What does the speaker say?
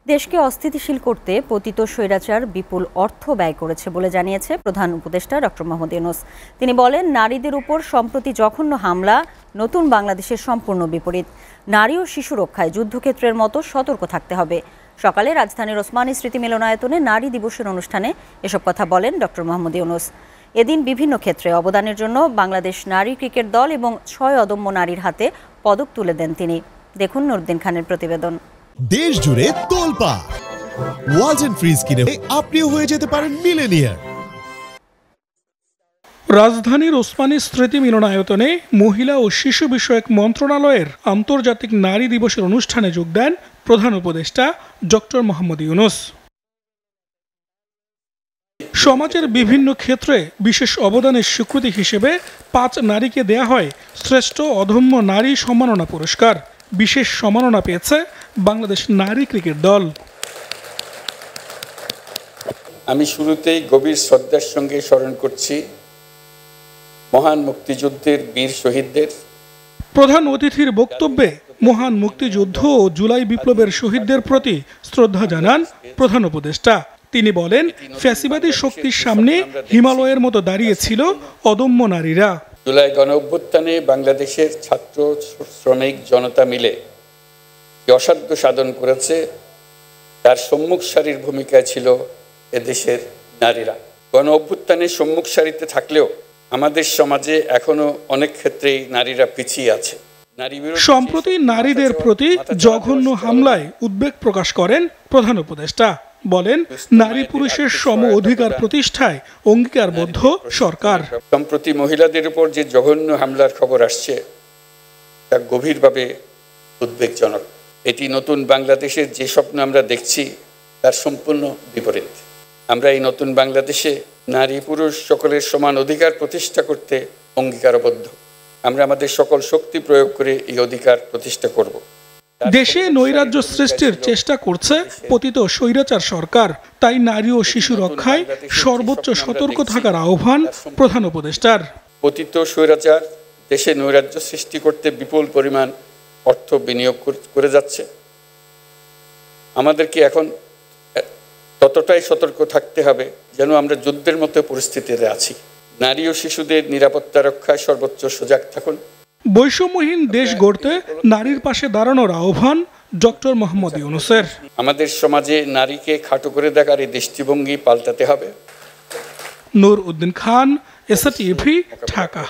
দেশকে অস্থিতিশীল করতে পতিত স্বৈরাচার বিপুল অর্থ ব্যয় করেছে বলে জানিয়েছে প্রধান উপদেষ্টা ডক্টর মোহাম্মদ ইউনূস। তিনি বলেন, নারীদের উপর সম্প্রতি জঘন্য হামলা নতুন বাংলাদেশের সম্পূর্ণ বিপরীত। নারী ও শিশু রক্ষায় যুদ্ধক্ষেত্রের মতো সতর্ক থাকতে হবে। সকালে রাজধানীর ওসমানী স্মৃতি মিলনায়তনে নারী দিবসের অনুষ্ঠানে এসব কথা বলেন ডক্টর মোহাম্মদ ইউনূস। এদিন বিভিন্ন ক্ষেত্রে অবদানের জন্য বাংলাদেশ নারী ক্রিকেট দল এবং ৬ অদম্য নারীর হাতে পদক তুলে দেন তিনি। দেখুন নুরুদ্দিন খানের প্রতিবেদন। দেশ জুড়ে তোলপাড় ওয়ালটন ফ্রিজ কিনে আপনিও হয়ে যেতে পারেন মিলেনিয়ার। রাজধানীর ওসমানী স্মৃতি মিলনায়তনে মহিলা ও শিশু বিষয়ক মন্ত্রণালয়ের আন্তর্জাতিক নারী দিবসের অনুষ্ঠানে যোগ দেন প্রধান উপদেষ্টা ডক্টর মোহাম্মদ ইউনূস। সমাজের বিভিন্ন ক্ষেত্রে বিশেষ অবদানের স্বীকৃতি হিসেবে ৫ নারীকে দেয়া হয় শ্রেষ্ঠ অদম্য নারী সম্মাননা পুরস্কার। বিশেষ সম্মাননা পেয়েছে বাংলাদেশ নারী ক্রিকেট দল। আমি শুরুতেই গভীর শ্রদ্ধার সঙ্গে স্মরণ করছি মহান মুক্তিযুদ্ধের বীর শহীদদের। প্রধান অতিথির বক্তব্যে মহান মুক্তিযুদ্ধ ও জুলাই বিপ্লবের শহীদদের প্রতি শ্রদ্ধা জানান প্রধান উপদেষ্টা। তিনি বলেন, ফ্যাসিবাদী শক্তির সামনে হিমালয়ের মতো দাঁড়িয়েছিল অদম্য নারীরা। জুলাই গণঅভ্যুত্থানে বাংলাদেশের ছাত্র শ্রমিক জনতা মিলে অসাধ্য সাধন করেছে, তার সম্মুখ সারির ভূমিকায় ছিল এদেশের নারীরা। গণঅভ্যুত্থানের সম্মুখ সারিতে থাকলেও আমাদের সমাজে এখনো অনেক ক্ষেত্রেই নারীরা পিছিয়ে আছে। সম্প্রতি নারীদের প্রতি জঘন্য হামলায় উদ্বেগ প্রকাশ করেন প্রধান উপদেষ্টা। বলেন, নারী পুরুষের সম অধিকার প্রতিষ্ঠায় অঙ্গীকারবদ্ধ সরকার। সম্প্রতি মহিলাদের উপর যে জঘন্য হামলার খবর আসছে তা গভীরভাবে উদ্বেগজনক। এটি নতুন বাংলাদেশের যে স্বপ্ন আমরা দেখছি তার সম্পূর্ণ বিপরীত। আমরা এই নতুন বাংলাদেশে নারী পুরুষ সকলের সমান অধিকার প্রতিষ্ঠা করতে অঙ্গীকারবদ্ধ। আমরা আমাদের সকল শক্তি প্রয়োগ করে এই অধিকার প্রতিষ্ঠা করব। দেশে নৈরাজ্য সৃষ্টির চেষ্টা করছে পতিত স্বৈরাচার সরকার। তাই নারী ও শিশু রক্ষায় সর্বোচ্চ সতর্ক থাকার আহ্বান প্রধান উপদেষ্টার। পতিত স্বৈরাচার দেশে নৈরাজ্য সৃষ্টি করতে বিপুল পরিমাণ অর্থ বিনিয়োগ করে যাচ্ছে। আমাদেরকে এখন ততটাই সতর্ক থাকতে হবে যেন আমরা যুদ্ধের মতো পরিস্থিতিতে আছি। নারী ও শিশুদের নিরাপত্তা রক্ষায় সর্বোচ্চ সজাগ থাকুন। বৈষম্যহীন দেশ গড়তে নারীর পাশে দাঁড়ানোর আহ্বান ডক্টর মোহাম্মদ ইউনূসের। আমাদের সমাজে নারীকে খাটো করে দেখার এই দৃষ্টিভঙ্গি পাল্টাতে হবে। নুরউদ্দিন খান, এসএটিভি, ঢাকা।